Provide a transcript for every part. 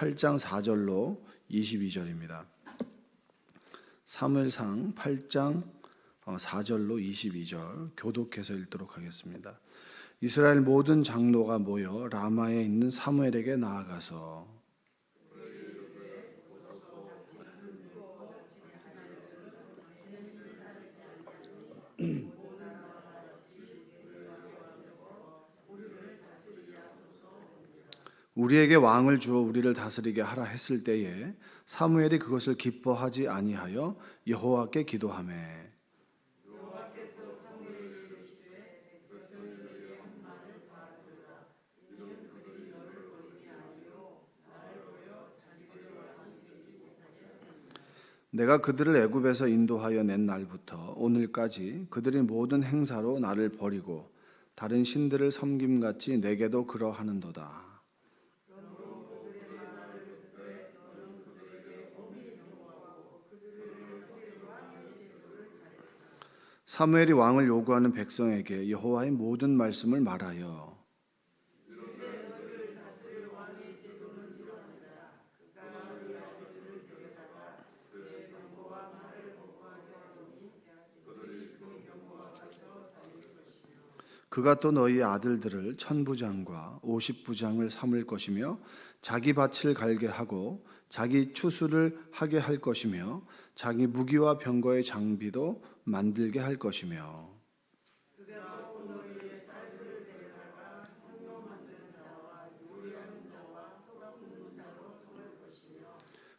8장 4절로 22절입니다. 사무엘상 8장 4절로 22절 교독해서 읽도록 하겠습니다. 이스라엘 모든 장로가 모여 라마에 있는 사무엘에게 나아가서 우리에게 왕을 주어 우리를 다스리게 하라 했을 때에 사무엘이 그것을 기뻐하지 아니하여 여호와께 기도하매 내가 그들을 애굽에서 인도하여 낸 날부터 오늘까지 그들이 모든 행사로 나를 버리고 다른 신들을 섬김같이 내게도 그러하는도다. 사무엘이 왕을 요구하는 백성에게 여호와의 모든 말씀을 말하여 그가 또 너희 아들들을 1000부장과 50부장을 삼을 것이며 자기 밭을 갈게 하고 자기 추수를 하게 할 것이며 자기 무기와 병거의 장비도 만들게 할 것이며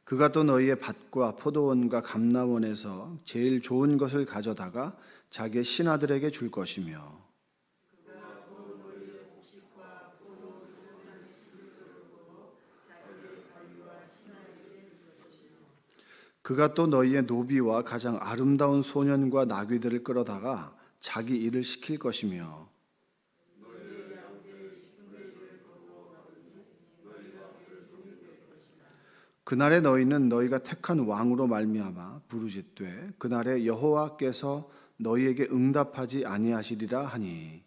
그가 또 너희의 밭과 포도원과 감람원에서 제일 좋은 것을 가져다가 자기의 신하들에게 줄 것이며 그가 또 너희의 노비와 가장 아름다운 소년과 나귀들을 끌어다가 자기 일을 시킬 것이며 그날에 너희는 너희가 택한 왕으로 말미암아 부르짖되 그날에 여호와께서 너희에게 응답하지 아니하시리라 하니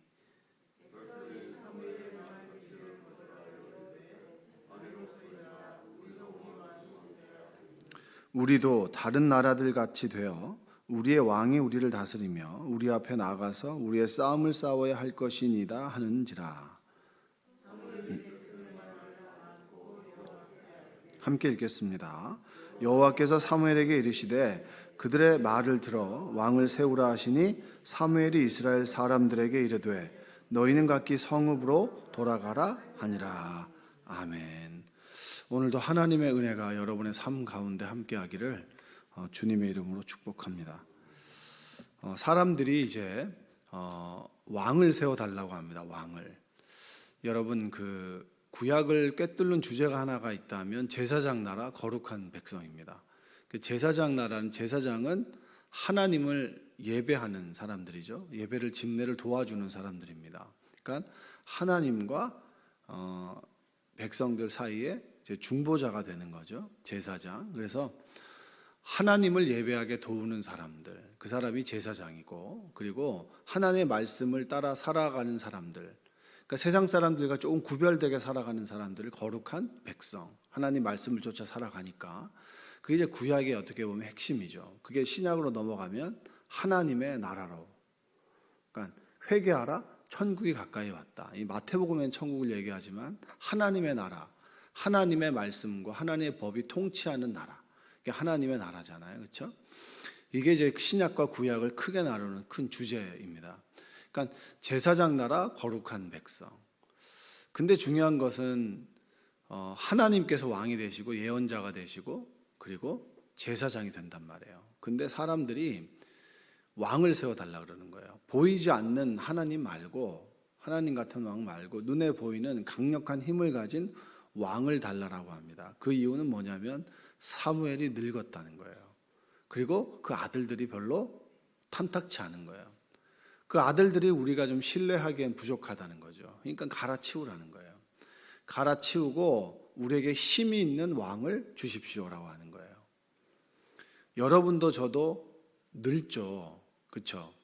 우리도 다른 나라들 같이 되어 우리의 왕이 우리를 다스리며 우리 앞에 나가서 우리의 싸움을 싸워야 할 것이니이다 하는지라. 함께 읽겠습니다. 여호와께서 사무엘에게 이르시되 그들의 말을 들어 왕을 세우라 하시니 사무엘이 이스라엘 사람들에게 이르되 너희는 각기 성읍으로 돌아가라 하니라. 아멘. 오늘도 하나님의 은혜가 여러분의 삶 가운데 함께하기를 주님의 이름으로 축복합니다. 사람들이 이제 왕을 세워달라고 합니다. 왕을. 여러분 그 구약을 꿰뚫는 주제가 하나가 있다면 제사장 나라 거룩한 백성입니다. 제사장 나라는 제사장은 하나님을 예배하는 사람들이죠. 예배를 집례를 도와주는 사람들입니다. 그러니까 하나님과 백성들 사이에 중보자가 되는 거죠. 제사장. 그래서 하나님을 예배하게 도우는 사람들, 그 사람이 제사장이고, 그리고 하나님의 말씀을 따라 살아가는 사람들, 그러니까 세상 사람들과 조금 구별되게 살아가는 사람들을 거룩한 백성, 하나님 말씀을 쫓아 살아가니까 그게 이제 구약의 어떻게 보면 핵심이죠. 그게 신약으로 넘어가면 하나님의 나라로, 그러니까 회개하라, 천국이 가까이 왔다. 이 마태복음엔 천국을 얘기하지만 하나님의 나라, 하나님의 말씀과 하나님의 법이 통치하는 나라, 이게 하나님의 나라잖아요, 그렇죠? 이게 이제 신약과 구약을 크게 나누는 큰 주제입니다. 그러니까 제사장 나라, 거룩한 백성. 근데 중요한 것은 하나님께서 왕이 되시고 예언자가 되시고 그리고 제사장이 된단 말이에요. 근데 사람들이 왕을 세워달라 그러는 거예요. 보이지 않는 하나님 말고, 하나님 같은 왕 말고 눈에 보이는 강력한 힘을 가진 왕을 달라라고 합니다. 그 이유는 뭐냐면 사무엘이 늙었다는 거예요. 그리고 그 아들들이 별로 탐탁치 않은 거예요. 그 아들들이 우리가 좀 신뢰하기엔 부족하다는 거죠. 그러니까 갈아치우라는 거예요. 갈아치우고 우리에게 힘이 있는 왕을 주십시오라고 하는 거예요. 여러분도 저도 늙죠. 그렇죠?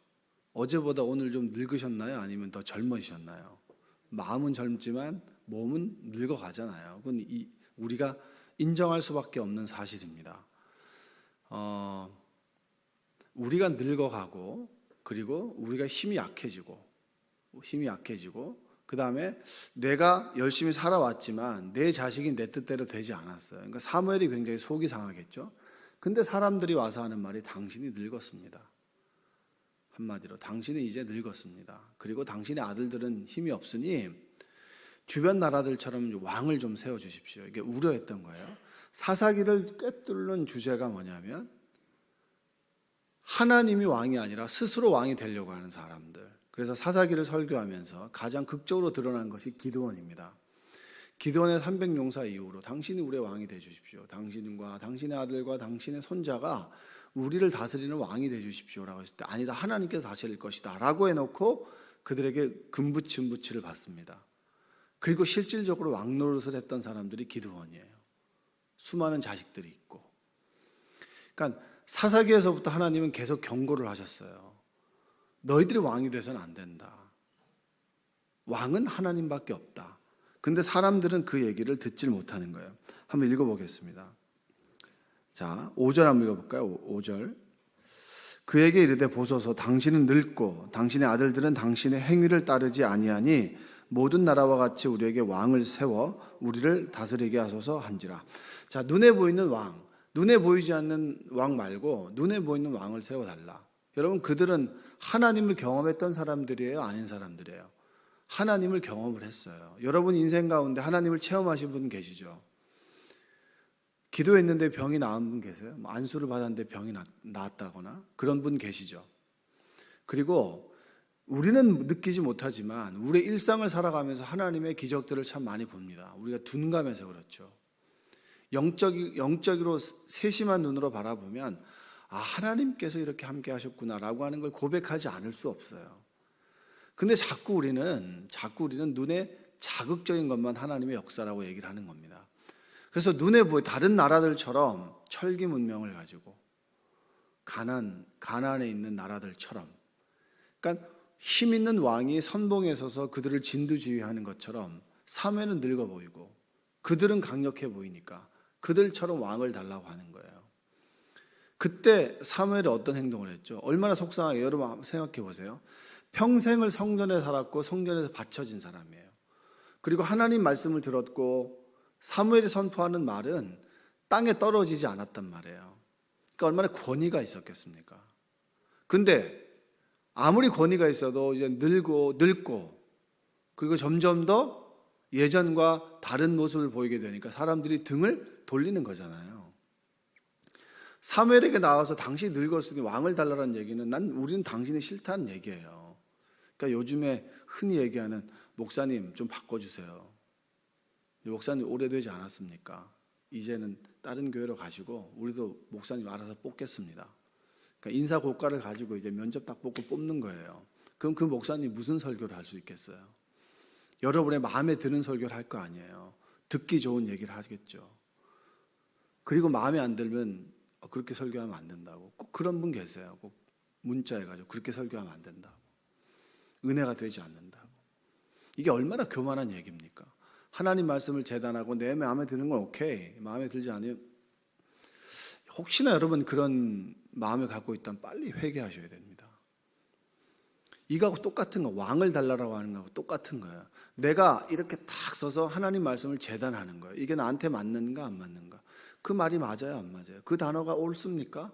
어제보다 오늘 좀 늙으셨나요? 아니면 더 젊으셨나요? 마음은 젊지만 몸은 늙어가잖아요. 우리가 인정할 수밖에 없는 사실입니다. 우리가 늙어가고 그리고 우리가 힘이 약해지고 그 다음에 내가 열심히 살아왔지만 내 자식이 내 뜻대로 되지 않았어요. 그러니까 사무엘이 굉장히 속이 상하겠죠. 근데 사람들이 와서 하는 말이 당신이 늙었습니다. 한마디로 당신이 이제 늙었습니다. 그리고 당신의 아들들은 힘이 없으니 주변 나라들처럼 왕을 좀 세워주십시오. 이게 우려했던 거예요. 사사기를 꿰뚫는 주제가 뭐냐면 하나님이 왕이 아니라 스스로 왕이 되려고 하는 사람들. 그래서 사사기를 설교하면서 가장 극적으로 드러난 것이 기드온입니다. 기드온의 300용사 이후로 당신이 우리의 왕이 되주십시오. 당신과 당신의 아들과 당신의 손자가 우리를 다스리는 왕이 되주십시오라고 했을 때 아니다, 하나님께서 다스릴 것이다 라고 해놓고 그들에게 금부침부치를 받습니다. 그리고 실질적으로 왕 노릇을 했던 사람들이 기드온이에요. 수많은 자식들이 있고. 그러니까 사사기에서부터 하나님은 계속 경고를 하셨어요. 너희들이 왕이 돼서는 안 된다. 왕은 하나님밖에 없다. 근데 사람들은 그 얘기를 듣질 못하는 거예요. 한번 읽어보겠습니다. 자, 5절 한번 읽어볼까요? 5절. 그에게 이르되 보소서 당신은 늙고 당신의 아들들은 당신의 행위를 따르지 아니하니 모든 나라와 같이 우리에게 왕을 세워 우리를 다스리게 하소서 한지라. 자, 눈에 보이는 왕, 눈에 보이지 않는 왕 말고 눈에 보이는 왕을 세워달라. 여러분, 그들은 하나님을 경험했던 사람들이에요? 아닌 사람들이에요? 하나님을 경험을 했어요. 여러분 인생 가운데 하나님을 체험하신 분 계시죠? 기도했는데 병이 나은 분 계세요? 안수를 받았는데 병이 나았다거나 그런 분 계시죠? 그리고 우리는 느끼지 못하지만 우리의 일상을 살아가면서 하나님의 기적들을 참 많이 봅니다. 우리가 둔감해서 그렇죠. 영적으로 세심한 눈으로 바라보면 아, 하나님께서 이렇게 함께 하셨구나라고 하는 걸 고백하지 않을 수 없어요. 근데 자꾸 우리는 눈에 자극적인 것만 하나님의 역사라고 얘기를 하는 겁니다. 그래서 눈에 보여 다른 나라들처럼 철기 문명을 가지고 가나안에 있는 나라들처럼, 그러니까 힘 있는 왕이 선봉에 서서 그들을 진두지휘하는 것처럼 사무엘은 늙어 보이고 그들은 강력해 보이니까 그들처럼 왕을 달라고 하는 거예요. 그때 사무엘이 어떤 행동을 했죠? 얼마나 속상하게. 여러분 한번 생각해 보세요. 평생을 성전에 살았고 성전에서 바쳐진 사람이에요. 그리고 하나님 말씀을 들었고 사무엘이 선포하는 말은 땅에 떨어지지 않았단 말이에요. 그러니까 얼마나 권위가 있었겠습니까? 근데 아무리 권위가 있어도 이제 늙고 그리고 점점 더 예전과 다른 모습을 보이게 되니까 사람들이 등을 돌리는 거잖아요. 사무엘에게 나와서 당신이 늙었으니 왕을 달라는 얘기는 우리는 당신이 싫다는 얘기예요. 그러니까 요즘에 흔히 얘기하는 목사님 좀 바꿔주세요. 목사님 오래되지 않았습니까? 이제는 다른 교회로 가시고 우리도 목사님 알아서 뽑겠습니다. 그러니까 인사 고과를 가지고 이제 면접 딱 보고 뽑는 거예요. 그럼 그 목사님 무슨 설교를 할 수 있겠어요? 여러분의 마음에 드는 설교를 할 거 아니에요. 듣기 좋은 얘기를 하겠죠. 그리고 마음에 안 들면 그렇게 설교하면 안 된다고. 꼭 그런 분 계세요. 꼭 문자해가지고 그렇게 설교하면 안 된다고. 은혜가 되지 않는다고. 이게 얼마나 교만한 얘기입니까? 하나님 말씀을 재단하고 내 마음에 드는 건 오케이. 마음에 들지 않으면 혹시나 여러분 그런 마음을 갖고 있다면 빨리 회개하셔야 됩니다. 이거하고 똑같은 거, 왕을 달라고 하는 거하고 똑같은 거예요. 내가 이렇게 딱 서서 하나님 말씀을 재단하는 거예요. 이게 나한테 맞는가 안 맞는가? 그 말이 맞아요 안 맞아요? 그 단어가 옳습니까?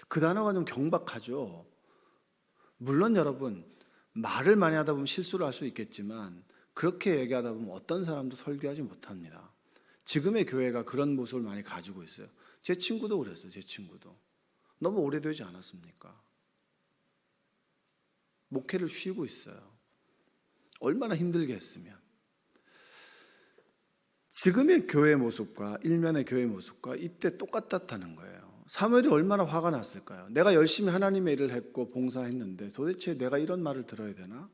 그 단어가 좀 경박하죠. 물론 여러분 말을 많이 하다 보면 실수를 할 수 있겠지만 그렇게 얘기하다 보면 어떤 사람도 설교하지 못합니다. 지금의 교회가 그런 모습을 많이 가지고 있어요. 제 친구도 그랬어요. 제 친구도. 너무 오래되지 않았습니까? 목회를 쉬고 있어요. 얼마나 힘들게 했으면. 지금의 교회 모습과 일면의 교회 모습과 이때 똑같았다는 거예요. 사무엘이 얼마나 화가 났을까요? 내가 열심히 하나님의 일을 했고 봉사했는데 도대체 내가 이런 말을 들어야 되나?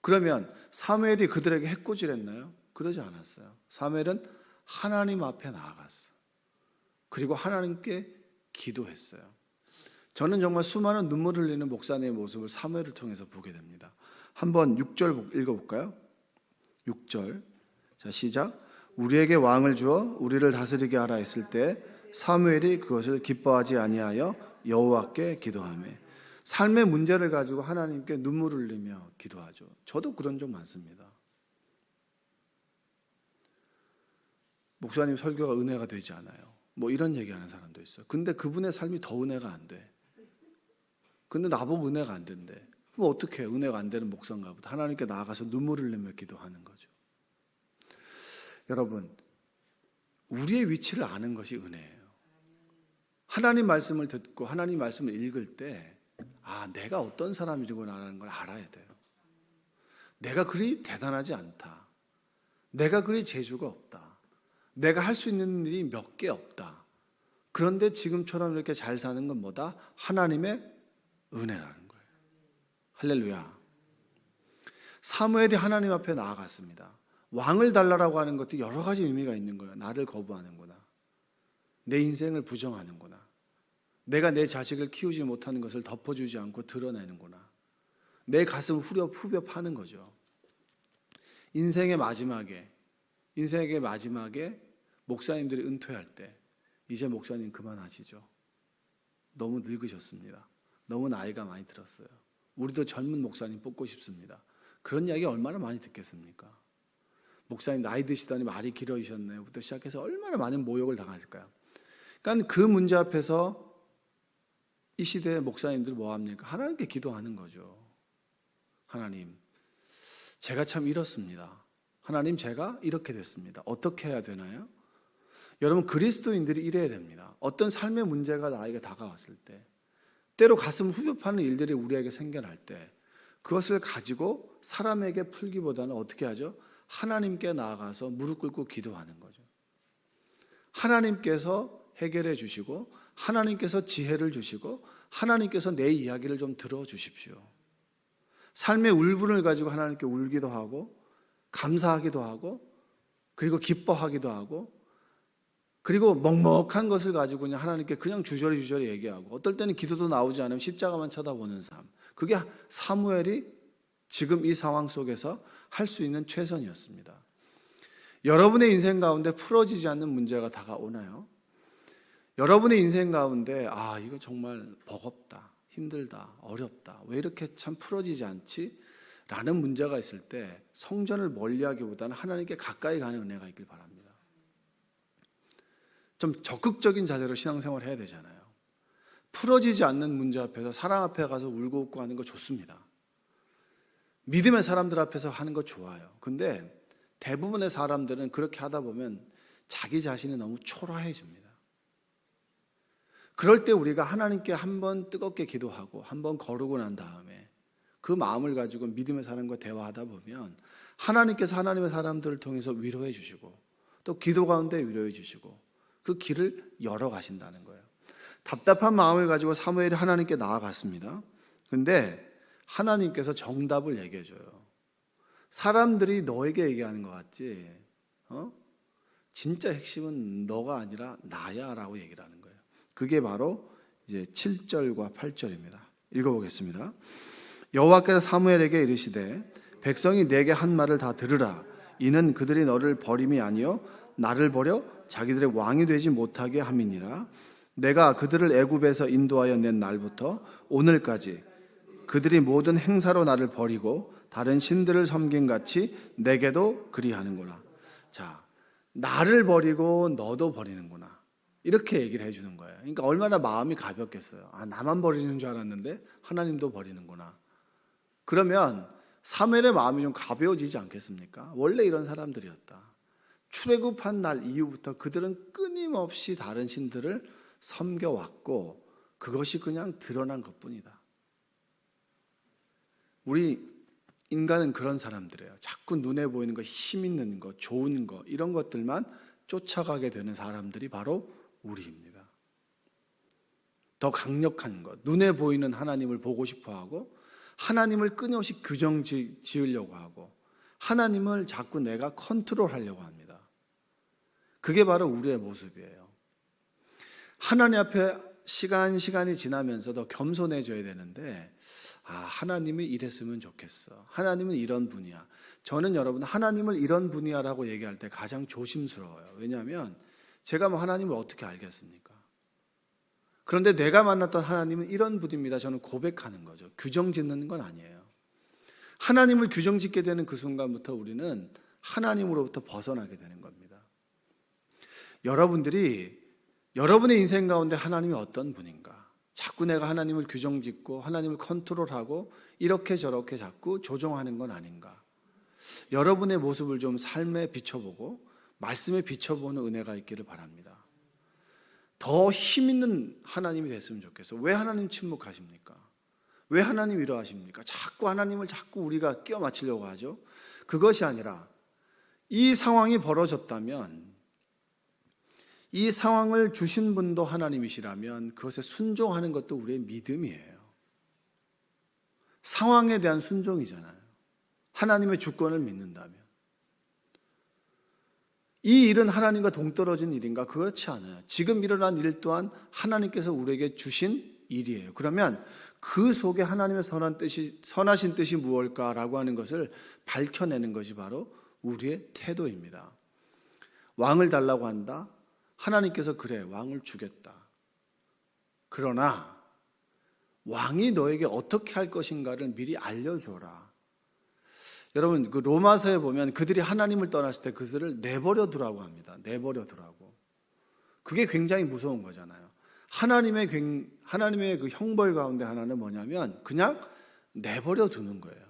그러면 사무엘이 그들에게 해코지했나요? 그러지 않았어요. 사무엘은 하나님 앞에 나아갔어요. 그리고 하나님께 기도했어요. 저는 정말 수많은 눈물 흘리는 목사님의 모습을 사무엘을 통해서 보게 됩니다. 한번 6절 읽어볼까요? 6절. 자, 시작. 우리에게 왕을 주어 우리를 다스리게 하라 했을 때 사무엘이 그것을 기뻐하지 아니하여 여호와께 기도하며 삶의 문제를 가지고 하나님께 눈물을 흘리며 기도하죠. 저도 그런 적 많습니다. 목사님 설교가 은혜가 되지 않아요. 뭐 이런 얘기하는 사람도 있어요. 근데 그분의 삶이 더 은혜가 안 돼. 근데 나보고 은혜가 안 된대. 그럼 어떻게 해? 은혜가 안 되는 목사인가 보다. 하나님께 나아가서 눈물을 흘리며 기도하는 거죠. 여러분, 우리의 위치를 아는 것이 은혜예요. 하나님 말씀을 듣고 하나님 말씀을 읽을 때 내가 어떤 사람이구나라는 걸 알아야 돼요. 내가 그리 대단하지 않다. 내가 그리 재주가 없다. 내가 할 수 있는 일이 몇 개 없다. 그런데 지금처럼 이렇게 잘 사는 건 뭐다? 하나님의 은혜라는 거예요. 할렐루야. 사무엘이 하나님 앞에 나아갔습니다. 왕을 달라라고 하는 것도 여러 가지 의미가 있는 거예요. 나를 거부하는구나. 내 인생을 부정하는구나. 내가 내 자식을 키우지 못하는 것을 덮어주지 않고 드러내는구나. 내 가슴 후벼 파는 거죠. 인생의 마지막에 목사님들이 은퇴할 때 이제 목사님 그만하시죠. 너무 늙으셨습니다. 너무 나이가 많이 들었어요. 우리도 젊은 목사님 뽑고 싶습니다. 그런 이야기 얼마나 많이 듣겠습니까? 목사님 나이 드시다니 말이 길어지셨네요부터 시작해서 얼마나 많은 모욕을 당했을까요? 그러니까 그 문제 앞에서 이 시대의 목사님들 뭐 합니까? 하나님께 기도하는 거죠. 하나님, 제가 참 이렇습니다. 하나님, 제가 이렇게 됐습니다. 어떻게 해야 되나요? 여러분, 그리스도인들이 이래야 됩니다. 어떤 삶의 문제가 나에게 다가왔을 때, 때로 가슴 후벼 파는 일들이 우리에게 생겨날 때 그것을 가지고 사람에게 풀기보다는 어떻게 하죠? 하나님께 나아가서 무릎 꿇고 기도하는 거죠. 하나님께서 해결해 주시고 하나님께서 지혜를 주시고 하나님께서 내 이야기를 좀 들어주십시오. 삶의 울분을 가지고 하나님께 울기도 하고 감사하기도 하고 그리고 기뻐하기도 하고 그리고 먹먹한 것을 가지고 그냥 하나님께 그냥 주저리 얘기하고 어떨 때는 기도도 나오지 않으면 십자가만 쳐다보는 삶. 그게 사무엘이 지금 이 상황 속에서 할 수 있는 최선이었습니다. 여러분의 인생 가운데 풀어지지 않는 문제가 다가오나요? 여러분의 인생 가운데 이거 정말 버겁다, 힘들다, 어렵다, 왜 이렇게 참 풀어지지 않지? 라는 문제가 있을 때 성전을 멀리하기보다는 하나님께 가까이 가는 은혜가 있길 바랍니다. 좀 적극적인 자세로 신앙생활 해야 되잖아요. 풀어지지 않는 문제 앞에서 사랑 앞에 가서 울고 웃고 하는 거 좋습니다. 믿음의 사람들 앞에서 하는 거 좋아요. 근데 대부분의 사람들은 그렇게 하다 보면 자기 자신이 너무 초라해집니다. 그럴 때 우리가 하나님께 한번 뜨겁게 기도하고 한번 거르고 난 다음에 그 마음을 가지고 믿음의 사람과 대화하다 보면 하나님께서 하나님의 사람들을 통해서 위로해 주시고 또 기도 가운데 위로해 주시고 그 길을 열어 가신다는 거예요. 답답한 마음을 가지고 사무엘이 하나님께 나아갔습니다. 근데 하나님께서 정답을 얘기해 줘요. 사람들이 너에게 얘기하는 것 같지? 진짜 핵심은 너가 아니라 나야 라고 얘기를 하는 거예요. 그게 바로 이제 7절과 8절입니다. 읽어보겠습니다. 여호와께서 사무엘에게 이르시되 백성이 내게 한 말을 다 들으라. 이는 그들이 너를 버림이 아니요 나를 버려 자기들의 왕이 되지 못하게 함이니라. 내가 그들을 애굽에서 인도하여 낸 날부터 오늘까지 그들이 모든 행사로 나를 버리고 다른 신들을 섬긴 같이 내게도 그리하는구나. 자, 나를 버리고 너도 버리는구나. 이렇게 얘기를 해주는 거예요. 그러니까 얼마나 마음이 가볍겠어요. 나만 버리는 줄 알았는데 하나님도 버리는구나. 그러면 사무엘의 마음이 좀 가벼워지지 않겠습니까? 원래 이런 사람들이었다. 출애굽한 날 이후부터 그들은 끊임없이 다른 신들을 섬겨왔고 그것이 그냥 드러난 것뿐이다. 우리 인간은 그런 사람들이에요. 자꾸 눈에 보이는 거, 힘 있는 거, 좋은 거 이런 것들만 쫓아가게 되는 사람들이 바로 우리입니다. 더 강력한 것, 눈에 보이는 하나님을 보고 싶어하고 하나님을 끊임없이 규정 지으려고 하고 하나님을 자꾸 내가 컨트롤하려고 합니다. 그게 바로 우리의 모습이에요. 하나님 앞에 시간이 지나면서 더 겸손해져야 되는데, 하나님이 이랬으면 좋겠어. 하나님은 이런 분이야. 저는 여러분, 하나님을 이런 분이야라고 얘기할 때 가장 조심스러워요. 왜냐하면 제가 뭐 하나님을 어떻게 알겠습니까? 그런데 내가 만났던 하나님은 이런 분입니다. 저는 고백하는 거죠. 규정 짓는 건 아니에요. 하나님을 규정 짓게 되는 그 순간부터 우리는 하나님으로부터 벗어나게 되는 겁니다. 여러분들이 여러분의 인생 가운데 하나님이 어떤 분인가? 자꾸 내가 하나님을 규정 짓고 하나님을 컨트롤하고 이렇게 저렇게 자꾸 조종하는 건 아닌가? 여러분의 모습을 좀 삶에 비춰보고 말씀에 비춰보는 은혜가 있기를 바랍니다. 더 힘있는 하나님이 됐으면 좋겠어요. 왜 하나님 침묵하십니까? 왜 하나님 이러하십니까? 자꾸 하나님을 자꾸 우리가 끼워 맞추려고 하죠. 그것이 아니라 이 상황이 벌어졌다면, 이 상황을 주신 분도 하나님이시라면 그것에 순종하는 것도 우리의 믿음이에요. 상황에 대한 순종이잖아요. 하나님의 주권을 믿는다면. 이 일은 하나님과 동떨어진 일인가? 그렇지 않아요. 지금 일어난 일 또한 하나님께서 우리에게 주신 일이에요. 그러면 그 속에 하나님의 선하신 뜻이 무엇일까라고 하는 것을 밝혀내는 것이 바로 우리의 태도입니다. 왕을 달라고 한다? 하나님께서 그래, 왕을 주겠다. 그러나 왕이 너에게 어떻게 할 것인가를 미리 알려줘라. 여러분, 그 로마서에 보면 그들이 하나님을 떠났을 때 그들을 내버려 두라고 합니다. 내버려 두라고. 그게 굉장히 무서운 거잖아요. 하나님의 그 형벌 가운데 하나는 뭐냐면 그냥 내버려 두는 거예요.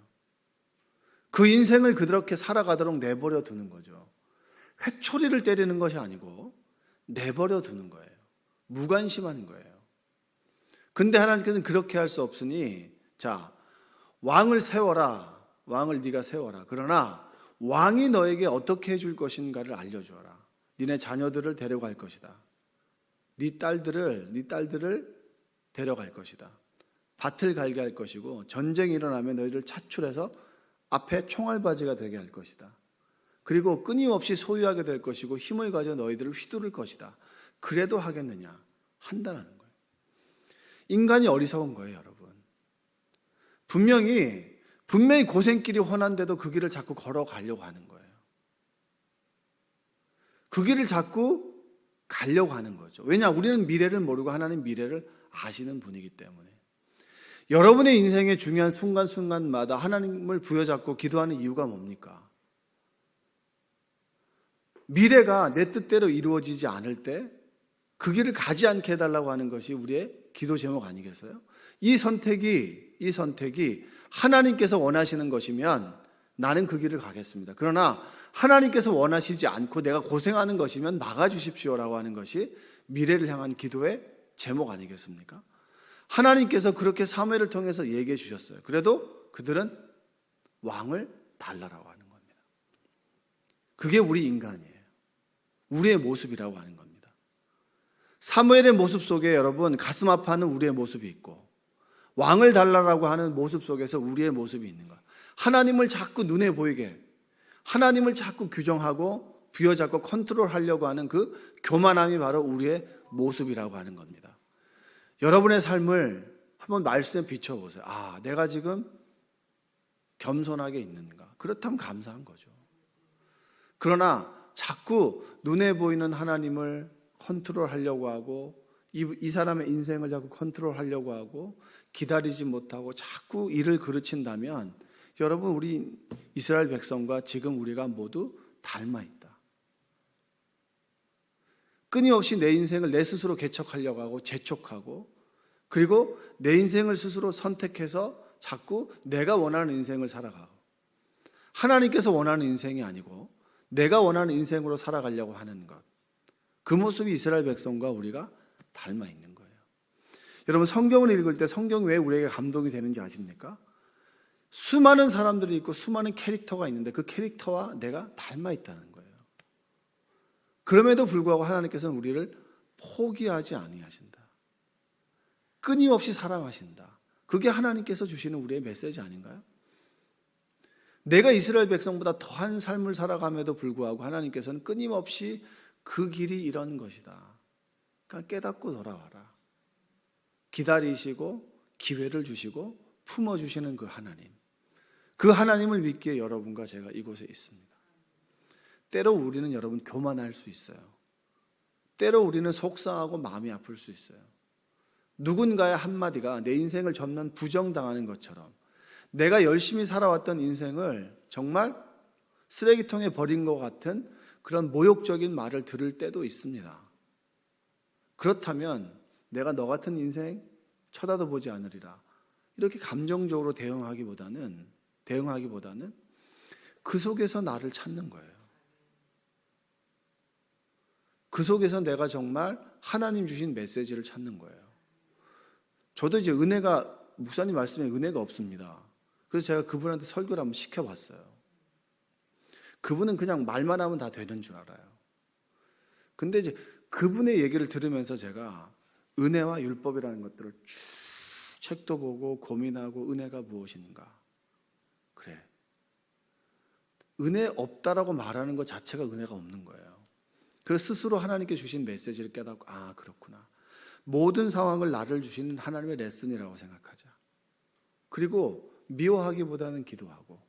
그 인생을 그렇게 살아가도록 내버려 두는 거죠. 회초리를 때리는 것이 아니고 내버려 두는 거예요. 무관심한 거예요. 근데 하나님께서는 그렇게 할 수 없으니, 자, 왕을 세워라. 왕을 네가 세워라. 그러나 왕이 너에게 어떻게 해줄 것인가를 알려주어라. 니네 자녀들을 데려갈 것이다. 네 딸들을 데려갈 것이다. 밭을 갈게 할 것이고 전쟁이 일어나면 너희를 차출해서 앞에 총알바지가 되게 할 것이다. 그리고 끊임없이 소유하게 될 것이고 힘을 가져 너희들을 휘두를 것이다. 그래도 하겠느냐? 한다는 거예요. 인간이 어리석은 거예요, 여러분. 분명히 고생길이 훤한데도 그 길을 자꾸 걸어가려고 하는 거예요. 그 길을 자꾸 가려고 하는 거죠. 왜냐? 우리는 미래를 모르고 하나님 미래를 아시는 분이기 때문에. 여러분의 인생의 중요한 순간순간마다 하나님을 부여잡고 기도하는 이유가 뭡니까? 미래가 내 뜻대로 이루어지지 않을 때 그 길을 가지 않게 해달라고 하는 것이 우리의 기도 제목 아니겠어요? 이 선택이 하나님께서 원하시는 것이면 나는 그 길을 가겠습니다. 그러나 하나님께서 원하시지 않고 내가 고생하는 것이면 막아주십시오라고 하는 것이 미래를 향한 기도의 제목 아니겠습니까? 하나님께서 그렇게 사무엘을 통해서 얘기해 주셨어요. 그래도 그들은 왕을 달라라고 하는 겁니다. 그게 우리 인간이에요. 우리의 모습이라고 하는 겁니다. 사무엘의 모습 속에 여러분 가슴 아파하는 우리의 모습이 있고 왕을 달라라고 하는 모습 속에서 우리의 모습이 있는 거예요. 하나님을 자꾸 눈에 보이게, 하나님을 자꾸 규정하고 부여잡고 컨트롤하려고 하는 그 교만함이 바로 우리의 모습이라고 하는 겁니다. 여러분의 삶을 한번 말씀에 비춰보세요. 내가 지금 겸손하게 있는가? 그렇다면 감사한 거죠. 그러나 자꾸 눈에 보이는 하나님을 컨트롤하려고 하고 이 사람의 인생을 자꾸 컨트롤하려고 하고 기다리지 못하고 자꾸 일을 그르친다면 여러분, 우리 이스라엘 백성과 지금 우리가 모두 닮아 있다. 끊임없이 내 인생을 내 스스로 개척하려고 하고 재촉하고 그리고 내 인생을 스스로 선택해서 자꾸 내가 원하는 인생을 살아가고 하나님께서 원하는 인생이 아니고 내가 원하는 인생으로 살아가려고 하는 것, 그 모습이 이스라엘 백성과 우리가 닮아 있는 거예요. 여러분, 성경을 읽을 때 성경이 왜 우리에게 감동이 되는지 아십니까? 수많은 사람들이 있고 수많은 캐릭터가 있는데 그 캐릭터와 내가 닮아 있다는 거예요. 그럼에도 불구하고 하나님께서는 우리를 포기하지 아니하신다. 끊임없이 사랑하신다. 그게 하나님께서 주시는 우리의 메시지 아닌가요? 내가 이스라엘 백성보다 더한 삶을 살아감에도 불구하고 하나님께서는 끊임없이 그 길이 이런 것이다. 그러니까 깨닫고 돌아와라. 기다리시고 기회를 주시고 품어주시는 그 하나님, 그 하나님을 믿기에 여러분과 제가 이곳에 있습니다. 때로 우리는 여러분 교만할 수 있어요. 때로 우리는 속상하고 마음이 아플 수 있어요. 누군가의 한마디가 내 인생을 전면 부정당하는 것처럼 내가 열심히 살아왔던 인생을 정말 쓰레기통에 버린 것 같은 그런 모욕적인 말을 들을 때도 있습니다. 그렇다면 내가 너 같은 인생 쳐다도 보지 않으리라, 이렇게 감정적으로 대응하기보다는 그 속에서 나를 찾는 거예요. 그 속에서 내가 정말 하나님 주신 메시지를 찾는 거예요. 저도 이제 목사님 말씀에 은혜가 없습니다. 그래서 제가 그분한테 설교를 한번 시켜봤어요. 그분은 그냥 말만 하면 다 되는 줄 알아요. 근데 이제 그분의 얘기를 들으면서 제가 은혜와 율법이라는 것들을 쭉 책도 보고 고민하고, 은혜가 무엇인가? 그래, 은혜 없다라고 말하는 것 자체가 은혜가 없는 거예요. 그래서 스스로 하나님께 주신 메시지를 깨닫고, 아, 그렇구나. 모든 상황을 나를 주시는 하나님의 레슨이라고 생각하자. 그리고 미워하기보다는 기도하고,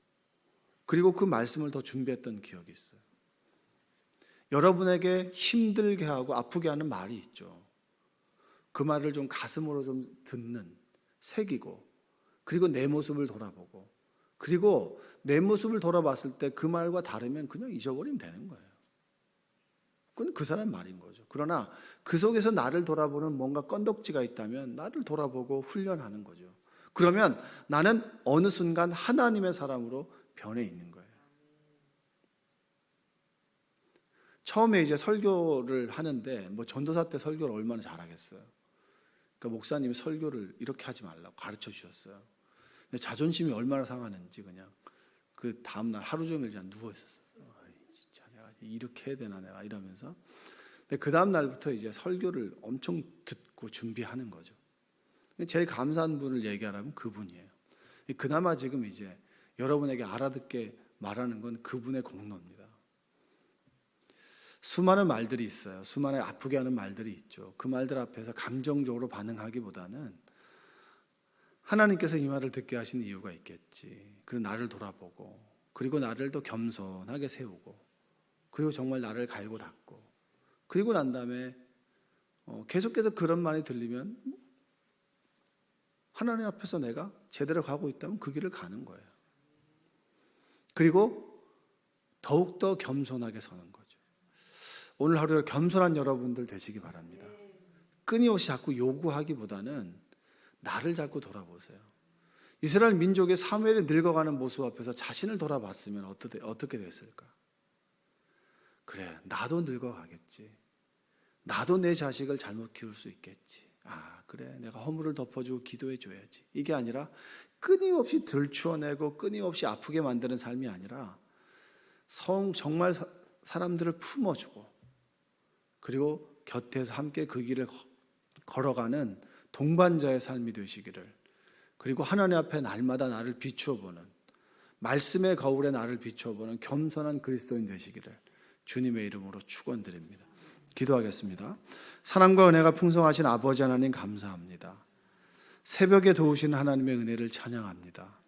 그리고 그 말씀을 더 준비했던 기억이 있어요. 여러분에게 힘들게 하고 아프게 하는 말이 있죠. 그 말을 좀 가슴으로 좀 듣는, 새기고, 그리고 내 모습을 돌아보고, 그리고 내 모습을 돌아봤을 때 그 말과 다르면 그냥 잊어버리면 되는 거예요. 그건 그 사람 말인 거죠. 그러나 그 속에서 나를 돌아보는 뭔가 건덕지가 있다면 나를 돌아보고 훈련하는 거죠. 그러면 나는 어느 순간 하나님의 사람으로 변해 있는 거예요. 처음에 이제 설교를 하는데 전도사 때 설교를 얼마나 잘하겠어요. 그러니까 목사님이 설교를 이렇게 하지 말라고 가르쳐 주셨어요. 근데 자존심이 얼마나 상하는지 그냥 그 다음날 하루 종일 그냥 누워 있었어요. 진짜 내가 이렇게 해야 되나 내가 이러면서. 근데 그 다음 날부터 이제 설교를 엄청 듣고 준비하는 거죠. 제일 감사한 분을 얘기하라면 그분이에요. 그나마 지금 이제 여러분에게 알아듣게 말하는 건 그분의 공로입니다. 수많은 말들이 있어요. 수많은 아프게 하는 말들이 있죠. 그 말들 앞에서 감정적으로 반응하기보다는 하나님께서 이 말을 듣게 하신 이유가 있겠지. 그리고 나를 돌아보고, 그리고 나를 더 겸손하게 세우고, 그리고 정말 나를 갈고 닦고, 그리고 난 다음에 계속해서 그런 말이 들리면 하나님 앞에서 내가 제대로 가고 있다면 그 길을 가는 거예요. 그리고 더욱더 겸손하게 서는 거죠. 오늘 하루에 겸손한 여러분들 되시기 바랍니다. 끊임없이 자꾸 요구하기보다는 나를 자꾸 돌아보세요. 이스라엘 민족의 사무엘이 늙어가는 모습 앞에서 자신을 돌아봤으면 어떻게 됐을까? 그래, 나도 늙어가겠지. 나도 내 자식을 잘못 키울 수 있겠지. 아, 그래, 내가 허물을 덮어주고 기도해 줘야지. 이게 아니라 끊임없이 들추어내고 끊임없이 아프게 만드는 삶이 아니라 정말 사람들을 품어주고, 그리고 곁에서 함께 그 길을 걸어가는 동반자의 삶이 되시기를, 그리고 하나님 앞에 날마다 나를 비추어보는, 말씀의 거울에 나를 비추어보는 겸손한 그리스도인 되시기를 주님의 이름으로 축원드립니다. 기도하겠습니다. 사랑과 은혜가 풍성하신 아버지 하나님 감사합니다. 새벽에 도우시는 하나님의 은혜를 찬양합니다.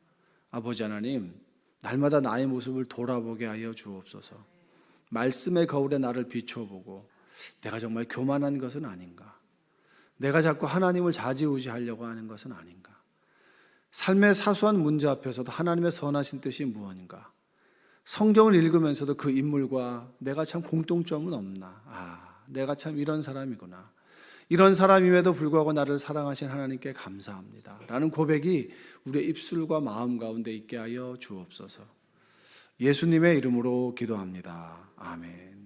아버지 하나님, 날마다 나의 모습을 돌아보게 하여 주옵소서. 말씀의 거울에 나를 비춰보고, 내가 정말 교만한 것은 아닌가? 내가 자꾸 하나님을 좌지우지하려고 하는 것은 아닌가? 삶의 사소한 문제 앞에서도 하나님의 선하신 뜻이 무엇인가? 성경을 읽으면서도 그 인물과 내가 참 공통점은 없나? 아, 내가 참 이런 사람이구나. 이런 사람임에도 불구하고 나를 사랑하신 하나님께 감사합니다. 라는 고백이 우리의 입술과 마음 가운데 있게 하여 주옵소서. 예수님의 이름으로 기도합니다. 아멘.